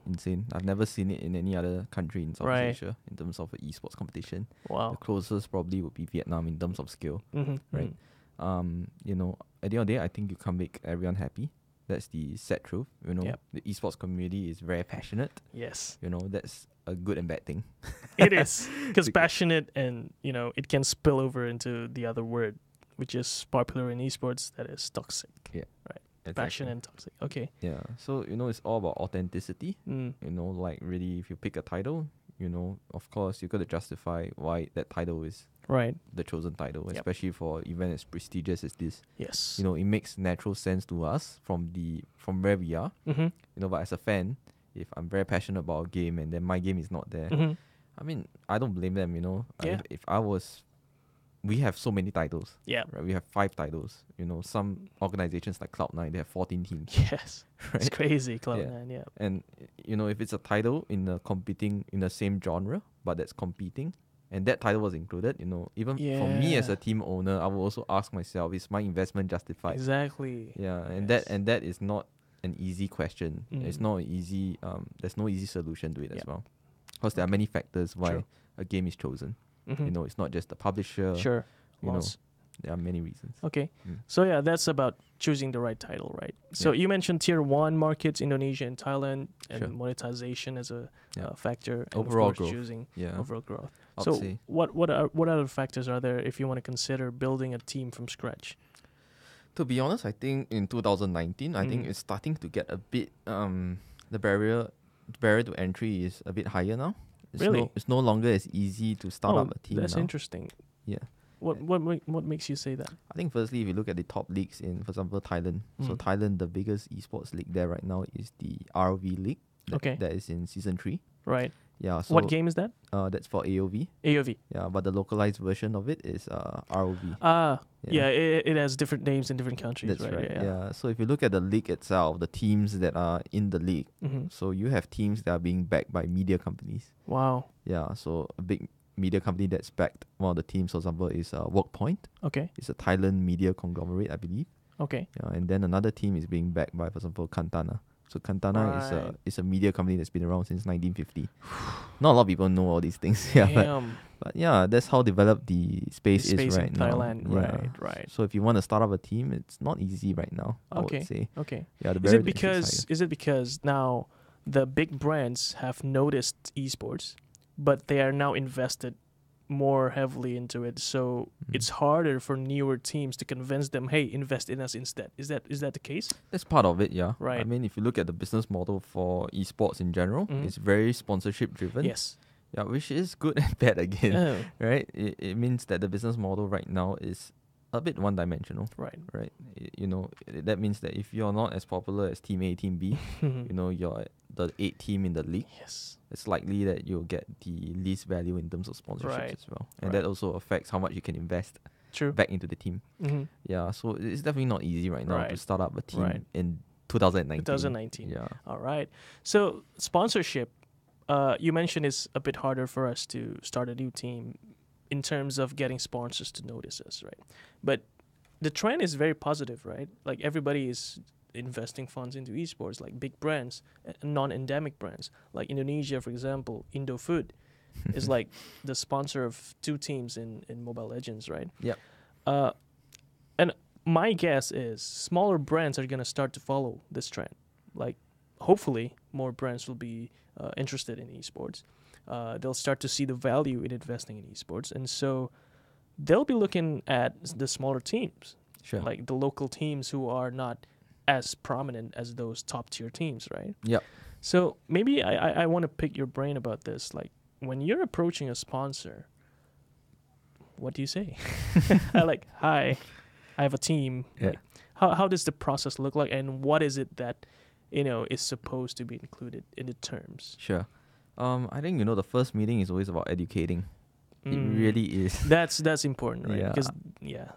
Insane. I've never seen it in any other country in Southeast Asia in terms of an esports competition. Wow. The closest probably would be Vietnam in terms of scale. Right. You know, at the end of the day, I think you can't make everyone happy. That's the sad truth. You know, the esports community is very passionate. Yes. You know, that's a good and bad thing. It is. Because passionate and, you know, it can spill over into the other word, which is popular in esports, that is toxic. Yeah. Right. Exactly. Passion and toxic. Okay. Yeah. So, it's all about authenticity. Mm. Like really, if you pick a title, of course, you got to justify why that title is Right. the chosen title, Yep. especially for an event as prestigious as this. Yes. It makes natural sense to us from where we are. Mm-hmm. But as a fan, if I'm very passionate about a game and then my game is not there, Mm-hmm. I mean, I don't blame them. Yeah. If I was, we have so many titles. Yeah. Right, we have 5 titles. Some organizations like Cloud9, they have 14 teams. Yes. Right? It's crazy, Cloud9. Yeah. And if it's a title in the same genre, but that's competing, and that title was included, even for me as a team owner, I will also ask myself, is my investment justified? Exactly. Yeah, and Yes. that is not an easy question. Mm. It's not easy. There's no easy solution to it as Yep. well, because there are many factors why True. a game is chosen. Mm-hmm. It's not just the publisher. Sure. you know, Laws. there are many reasons. Okay. Mm. So yeah, that's about choosing the right title, right? So Yeah. you mentioned tier 1 markets, Indonesia and Thailand, and Sure. monetization as a Yeah. factor, and Overall of course growth. choosing Yeah, overall growth. I'd So say. what other factors are there if you want to consider building a team from scratch? To be honest, I think in 2019, I think Mm. it's starting to get a bit the barrier to entry is a bit higher now. Really? It's no longer as easy to start up a team that's now. interesting. Yeah. What makes you say that? I think firstly, if you look at the top leagues in, for example, Thailand. So Mm. Thailand, the biggest esports league there right now is the RV League. Okay. That is in season 3. Right. Yeah. So What game is that? that's for AOV. AOV. Yeah, but the localized version of it is ROV. Yeah, it has different names in different countries. That's right. right. Yeah. So if you look at the league itself, the teams that are in the league, Mm-hmm. so you have teams that are being backed by media companies. Wow. Yeah. So a big media company that's backed one of the teams, for example, is Workpoint. Okay. It's a Thailand media conglomerate, I believe. Okay. Yeah, and then another team is being backed by, for example, Kantana. So Kantana Right. is a media company that's been around since 1950. Not a lot of people know all these things. Yeah, Damn. but yeah, that's how developed the space Space is in right now. Thailand. Yeah. Right. So if you want to start up a team, it's not easy right now. I Okay. would say. Okay. Yeah, the Is barrier it to entry is because now the big brands have noticed esports, but they are now invested more heavily into it, so it's harder for newer teams to convince them, hey, invest in us instead. Is that the case? That's part of it, yeah. Right. I mean, if you look at the business model for esports in general, Mhm. it's very sponsorship driven. Yes. Yeah, which is good and bad again, Oh, right? It means that the business model right now is a bit one-dimensional, right. right? That means that if you're not as popular as Team A, Team B, you're the 8th team in the league, Yes. it's likely that you'll get the least value in terms of sponsorships Right. as well. And Right. that also affects how much you can invest True. back into the team. Mm-hmm. Yeah, so it's definitely not easy right now to Right. start up a team Right. in 2019. 2019. Yeah. All right. So sponsorship, you mentioned is a bit harder for us to start a new team in terms of getting sponsors to notice us, right? But the trend is very positive, right? Like everybody is investing funds into esports, like big brands, non-endemic brands, like Indonesia, for example. Indofood is like the sponsor of 2 teams in Mobile Legends, right? Yep. And my guess is smaller brands are gonna start to follow this trend. Like, hopefully, more brands will be interested in esports. They'll start to see the value in investing in esports, and so they'll be looking at the smaller teams, Sure. like the local teams who are not as prominent as those top tier teams, right? Yep. So maybe I want to pick your brain about this. Like, when you're approaching a sponsor, what do you say? Hi, I have a team. Yeah. Like, how does the process look like, and what is it that is supposed to be included in the terms? Sure. I think the first meeting is always about educating. It really is. That's important, right? Yeah. Because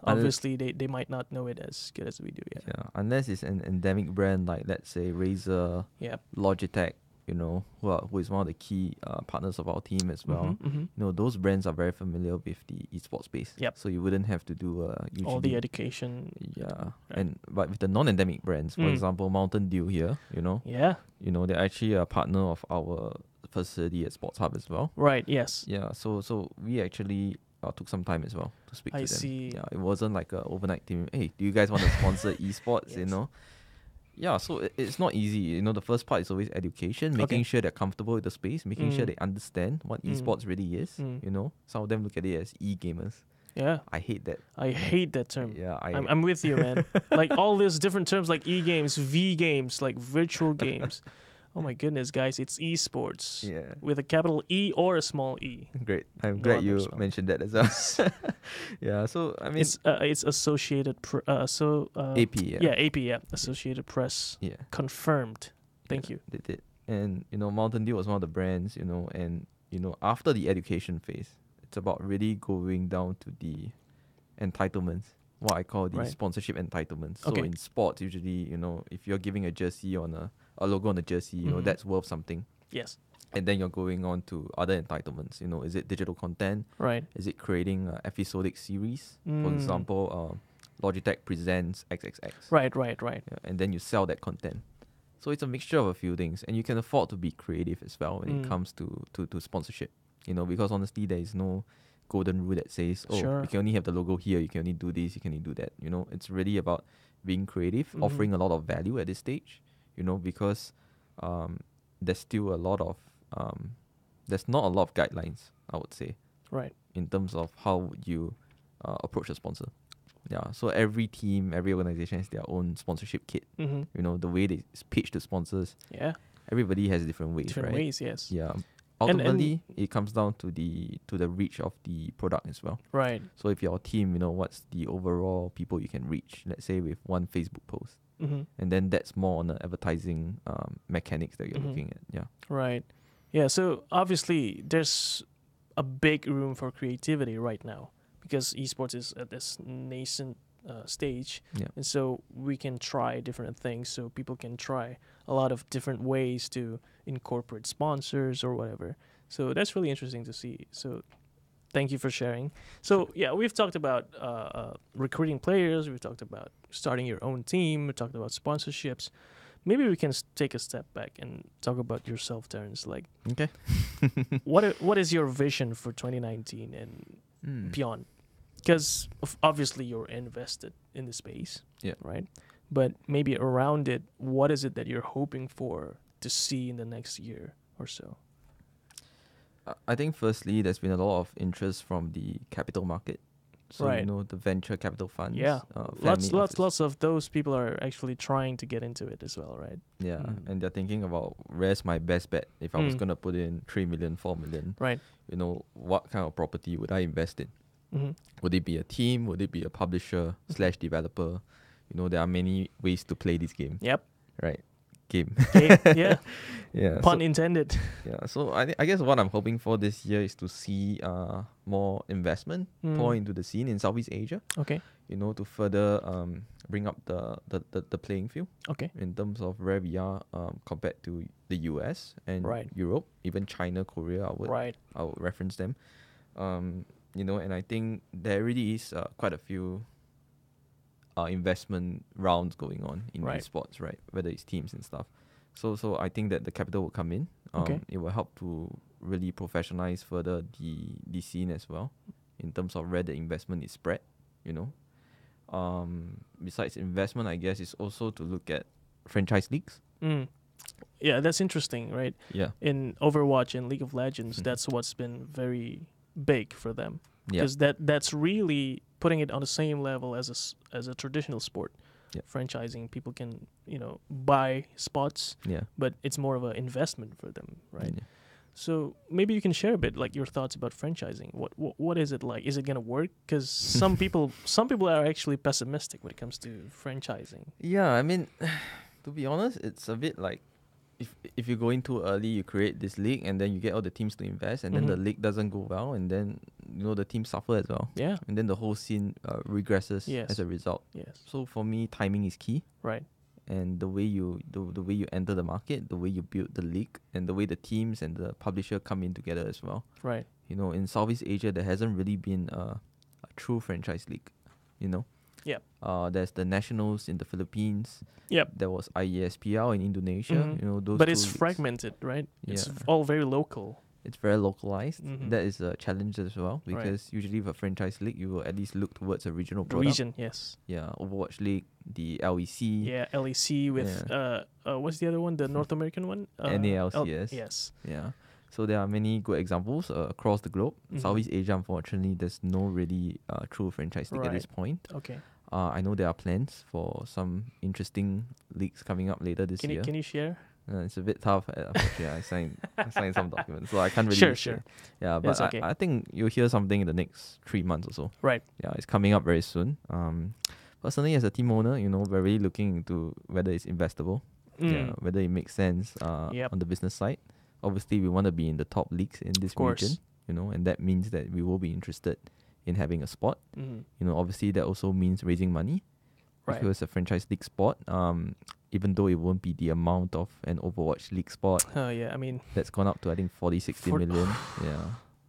obviously they might not know it as good as we do. Yeah. Yeah, unless it's an endemic brand like, let's say, Razer, Yeah. Logitech, who is one of the key partners of our team as well. Mm-hmm. Those brands are very familiar with the esports space. Yep. So you wouldn't have to do usually All the education. Yeah, Right. but with the non-endemic brands, for example, Mountain Dew here, Yeah. they're actually a partner of our facility at Sports Hub as well. Right. Yes. Yeah, so we actually took some time as well to speak to I them. see. Yeah, it wasn't like a overnight thing. Hey, do you guys want to sponsor esports? Yes. Yeah, so it's not easy. The first part is always education, making Okay. sure they're comfortable with the space, making sure Mm. they understand what esports really is. Mm. Some of them look at it as e-gamers. Yeah. I hate that. I hate that term. Yeah, I'm with you, man. Like all these different terms like e-games, v-games, like virtual games. Oh my goodness, guys, it's esports yeah. with a capital E or a small e. Great. I'm No glad other you spelling. mentioned that as well. Yeah. So I mean, It's Associated AP. Yeah. AP, yeah, Associated Press Yeah. confirmed. Thank you. They did. And Mountain Dew was one of the brands. And after the education phase, it's about really going down to the entitlements. What I call the Right. sponsorship entitlements. So Okay. in sports, usually, if you're giving a jersey on a logo on a jersey, Mhm. that's worth something. Yes. And then you're going on to other entitlements. Is it digital content? Right. Is it creating an episodic series? For Mm. example, Logitech presents XXX. Right. Yeah, and then you sell that content. So it's a mixture of a few things, and you can afford to be creative as well when it comes to sponsorship. Because honestly, there is no golden rule that says, Sure. you can only have the logo here, you can only do this, you can only do that. It's really about being creative, offering a lot of value at this stage. Because there's still a lot of there's not a lot of guidelines, I would say, Right. in terms of how you approach a sponsor. Yeah, so every team, every organization has their own sponsorship kit. Mm-hmm. The way they pitch to sponsors, Yeah. everybody has different ways, Different right? ways, yes. Yeah. And- Ultimately, it comes down to the reach of the product as well. Right. So if your team, what's the overall people you can reach? Let's say with one Facebook post, Mm-hmm. and then that's more on the advertising mechanics that you're Mhm. looking at. Yeah. Right. Yeah. So obviously, there's a big room for creativity right now because esports is at this nascent stage, Yeah. and so we can try different things. So people can try a lot of different ways to incorporate sponsors or whatever. So that's really interesting to see. So thank you for sharing. So yeah, we've talked about recruiting players. We've talked about starting your own team. We talked about sponsorships. Maybe we can take a step back and talk about yourself, Terrence. Like, Okay. what is your vision for 2019 and beyond? Because obviously you're invested in the space, Yeah. right? But maybe around it, what is it that you're hoping for to see in the next year or so? I think firstly, there's been a lot of interest from the capital market. So Right. the venture capital funds. Yeah, family office. lots of those people are actually trying to get into it as well, right? Yeah, Mm. and they're thinking about where's my best bet if I was Mm. gonna put in 3 million, 4 million. Right. What kind of property would I invest in? Mm-hmm. Would it be a team? Would it be a publisher / developer? There are many ways to play this game, Yep. right? Game. Okay. Yeah. Yeah. Pun intended. Yeah. So I guess what I'm hoping for this year is to see more investment pour into the scene in Southeast Asia. Okay. To further bring up the playing field Okay. in terms of where we are compared to the US and Right. Europe, even China, Korea. Right. I would reference them. And I think there really is quite a few investment rounds going on in Right. esports, right? Whether it's teams and stuff. So I think that the capital will come in. Okay. It will help to really professionalize further the scene as well, in terms of where the investment is spread. Besides investment, I guess it's also to look at franchise leagues. Mm. Yeah, that's interesting, right? Yeah. In Overwatch and League of Legends, Mhm. that's what's been very big for them Yeah. because that's really putting it on the same level as a traditional sport. Yeah. Franchising, people can buy spots, Yeah. but it's more of an investment for them, right? Yeah. So maybe you can share a bit like your thoughts about franchising. What is it like? Is it gonna work? Because some people are actually pessimistic when it comes to franchising. Yeah, I mean, to be honest, it's a bit like if you go in too early, you create this league, and then you get all the teams to invest, and then the Mhm. league doesn't go well, and then the teams suffer as well, Yeah. and then the whole scene regresses Yes. as a result. Yes. So for me, timing is key, Right. and the way you the way you enter the market, the way you build the league, and the way the teams and the publisher come in together as well. Right. In Southeast Asia, there hasn't really been a true franchise league. Yep. There's the Nationals in the Philippines. Yep. There was IESPL in Indonesia. Mhm. Those. But two it's leagues. fragmented, right? It's Yeah. all very local. It's very localized. Mhm. That is a challenge as well, Right. because usually with a franchise league, you will at least look towards a regional The product. region, yes. Yeah, Overwatch League, the LEC, Yeah, LEC with what's the other one? The North American one? NALCS. Yes. Yeah. So there are many good examples across the globe. Mhm. Southeast Asia, unfortunately, there's no really true franchise league at this Right. point. Okay. I know there are plans for some interesting leagues coming up later this year. Can you share? It's a bit tough. Unfortunately, I signed some documents, so I can't really Sure, say. sure. Yeah, but It's okay. I think you'll hear something in the next 3 months or so. Right. Yeah, it's coming up very soon. Personally, as a team owner, we're really looking into whether it's investable. Yeah, whether it makes sense Yep. on the business side. Obviously, we want to be in the top leagues in this Of course. region, and that means that we will be interested in having a spot. Obviously that also means raising money. Right. If it's a franchise league spot, even though it won't be the amount of an Overwatch league spot Oh yeah, I mean, that's gone up to, I think, 40-60 million. Yeah.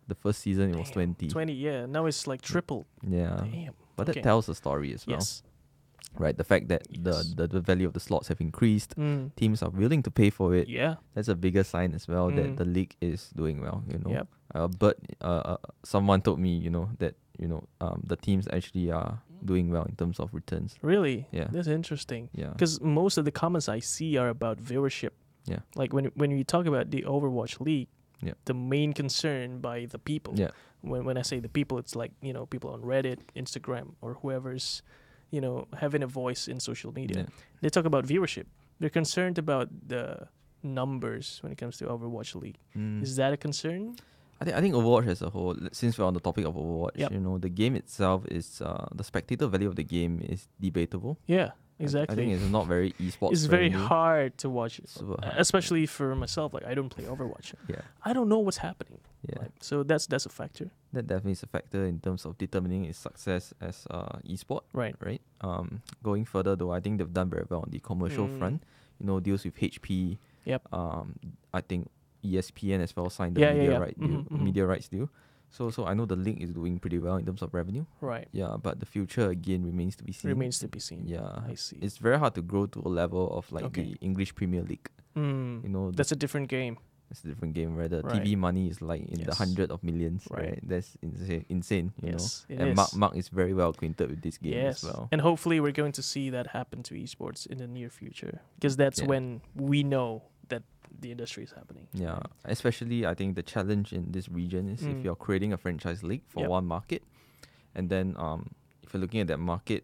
The first season it was 20. 20, yeah. Now it's like tripled. Yeah. Damn. But Okay. that tells a story as well. Yes. Right, the fact that Yes. the value of the slots have increased, Mm. teams are willing to pay for it. Yeah. That's a bigger sign as well that Mm. the league is doing well. Yep. But someone told me, that the teams actually are doing well in terms of returns. Really? Yeah. That's interesting. Yeah. Because most of the comments I see are about viewership. Yeah. Like when we talk about the Overwatch League, Yeah. the main concern by the people. Yeah. When I say the people, it's like, people on Reddit, Instagram, or whoever's, having a voice in social media. Yeah. They talk about viewership. They're concerned about the numbers when it comes to Overwatch League. Mm. Is that a concern? I think Overwatch as a whole, since we're on the topic of Overwatch, Yep. the game itself is the spectator value of the game is debatable. Yeah, I exactly. think it's not very esports. It's very friendly. hard to watch it, Super hard. especially for myself. Like, I don't play Overwatch. Yeah. I don't know what's happening. Yeah. Right? So that's a factor. That definitely is a factor in terms of determining its success as esport. Right. Right. Going further though, I think they've done very well on the commercial front. Deals with HP. Yep. I think ESPN as well signed the Yeah, media yeah. right deal, Mhm, mhm. media rights deal. So I know the league is doing pretty well in terms of revenue. Right. Yeah, but the future again remains to be seen. Remains to be seen. Yeah, I see. It's very hard to grow to a level of like Okay. the English Premier League. That's a different game. It's a different game where the Right. TV money is like in the Yes. hundred of millions. Right. Right. That's insane. Yes, it and is. Mark is very well acquainted with this game Yes. as well. And hopefully we're going to see that happen to esports in the near future, because that's Yeah. when we know that the industry is happening. Yeah, especially I think the challenge in this region is if you're creating a franchise league for Yep. one market, and then if you're looking at that market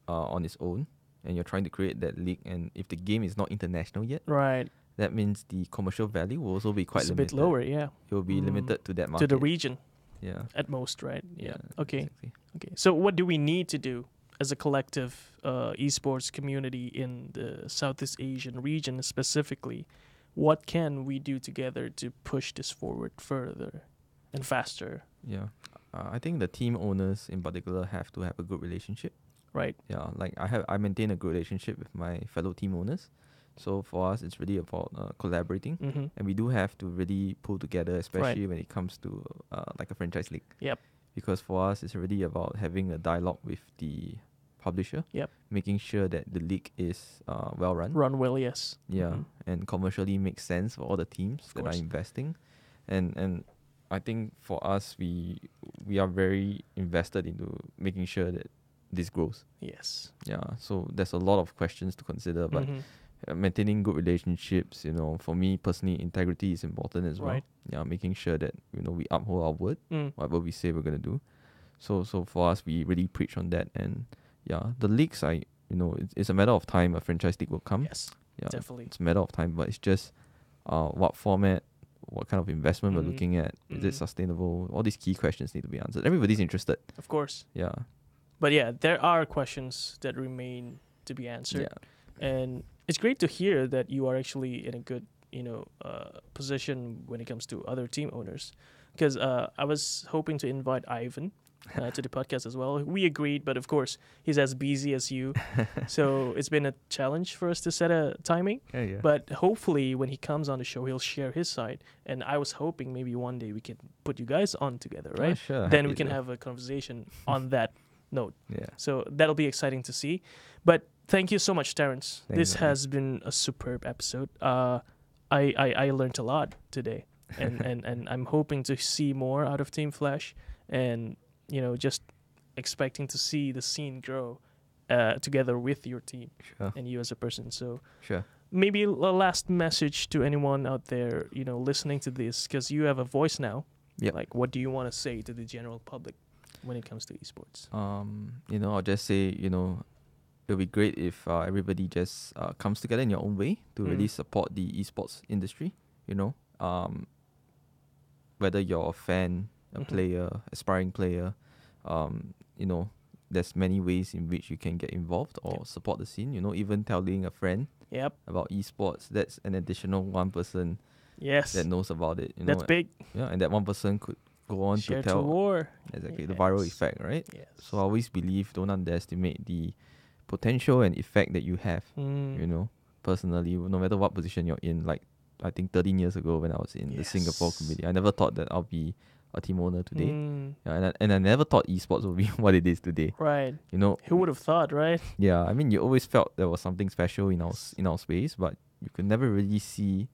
on its own, and you're trying to create that league, and if the game is not international yet, Right. that means the commercial value will also be quite It's a limited. bit lower, yeah. It will be limited to that market. To the region Yeah. at most, right? Yeah. Okay. Exactly. Okay. So what do we need to do as a collective esports community in the Southeast Asian region specifically? What can we do together to push this forward further and faster? Yeah. I think the team owners in particular have to have a good relationship. Right. Yeah, like I maintain a good relationship with my fellow team owners. So for us, it's really about collaborating, Mm-hmm. and we do have to really pull together, especially when it comes to like a franchise league. Yep. Because for us, it's really about having a dialogue with the publisher. Yep. Making sure that the league is well run. Run well, yes. Yeah, Mhm. and commercially makes sense for all the teams that are course. investing, and I think for us, we are very invested into making sure that this grows. Yes. Yeah, so there's a lot of questions to consider, but Mhm. maintaining good relationships, for me personally, integrity is important as well. Right. Yeah, making sure that we uphold our word, Mm. whatever we say we're gonna do. So for us, we really preach on that, and yeah, the leagues, it's a matter of time. A franchise league will come. Yes. Yeah, Definitely. it's a matter of time, but it's just what format, what kind of investment we're Mhm. looking at. Is it Mhm. sustainable? All these key questions need to be answered. Everybody's interested. Of course. Yeah. But yeah, there are questions that remain to be answered. Yeah. And it's great to hear that you are actually in a good, position when it comes to other team owners. Because I was hoping to invite Ivan to the podcast as well. We agreed, but of course, he's as busy as you. So it's been a challenge for us to set a timing. Yeah. But hopefully, when he comes on the show, he'll share his side. And I was hoping maybe one day we can put you guys on together, right? Sure. Then happy we can to. have a conversation on that note. Yeah. So that'll be exciting to see. But thank you so much, Terrence. Thank This you, man. has been a superb episode. I learned a lot today, and I'm hoping to see more out of Team Flash, and just expecting to see the scene grow together with your team Sure. and you as a person. So Sure. maybe a last message to anyone out there, listening to this, because you have a voice now. Yep. Like, what do you want to say to the general public when it comes to esports? I'll just say, it'll be great if everybody just comes together in your own way to really support the esports industry. Whether you're a fan, a player, aspiring player, there's many ways in which you can get involved or support the scene. Even telling a friend about esports, that's an additional one person that knows about it. That's big. Yeah, and that one person could go on Share to tell. to war. Exactly, the viral effect, right? Yes. So I always believe, don't underestimate the potential and effect that you have. Personally, no matter what position you're in. Like, I think 13 years ago when I was in the Singapore committee, I never thought that I'll be a team owner today. And I never thought esports would be what it is today. Right. Who would have thought, right? Yeah, I mean, you always felt there was something special in our space, but you could never really see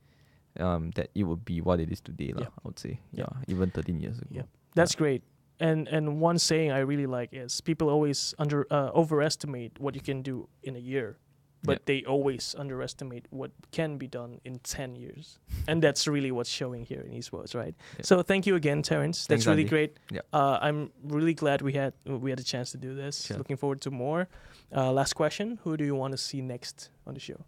that it would be what it is today, I would say. Yeah, even 13 years ago. Yeah, that's great. And one saying I really like is people always overestimate what you can do in a year, but they always underestimate what can be done in 10 years. And that's really what's showing here in esports, right? Yeah. So thank you again, Terence. That's really great. Yeah. I'm really glad we had a chance to do this. Sure. Looking forward to more. Last question, who do you want to see next on the show?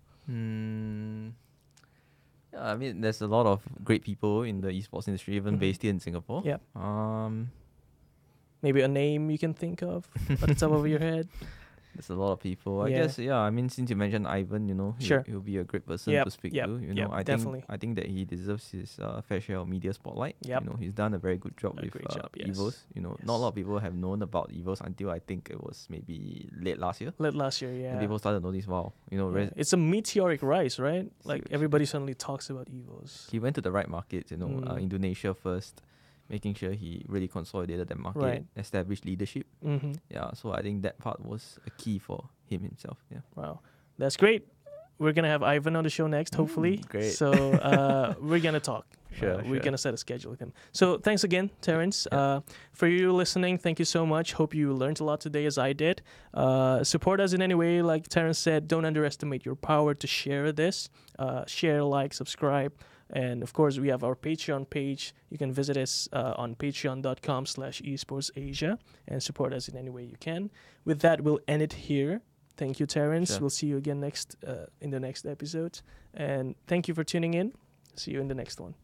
I mean, there's a lot of great people in the esports industry, even based here in Singapore. Yeah. Maybe a name you can think of at the top of your head. There's a lot of people. I guess, I mean, since you mentioned Ivan, he'll be a great person to speak to. I think that he deserves his fair share of media spotlight. He's done a very good job with Evos. Not a lot of people have known about Evos until I think it was maybe late last year. And people started to notice, wow, it's a meteoric rise, right? Like, everybody suddenly talks about Evos. He went to the right markets, Indonesia first, making sure he really consolidated that market, established leadership. Yeah, so I think that part was a key for him himself. Yeah. Wow, that's great. We're gonna have Ivan on the show next, hopefully. Great. So we're gonna talk. We're gonna set a schedule with him. So thanks again, Terence. For you listening, thank you so much. Hope you learned a lot today, as I did. Support us in any way, like Terence said. Don't underestimate your power to share this. Share, like, subscribe. And of course, we have our Patreon page. You can visit us on patreon.com/esportsasia and support us in any way you can. With that, we'll end it here. Thank you, Terence. Sure. We'll see you again in the next episode. And thank you for tuning in. See you in the next one.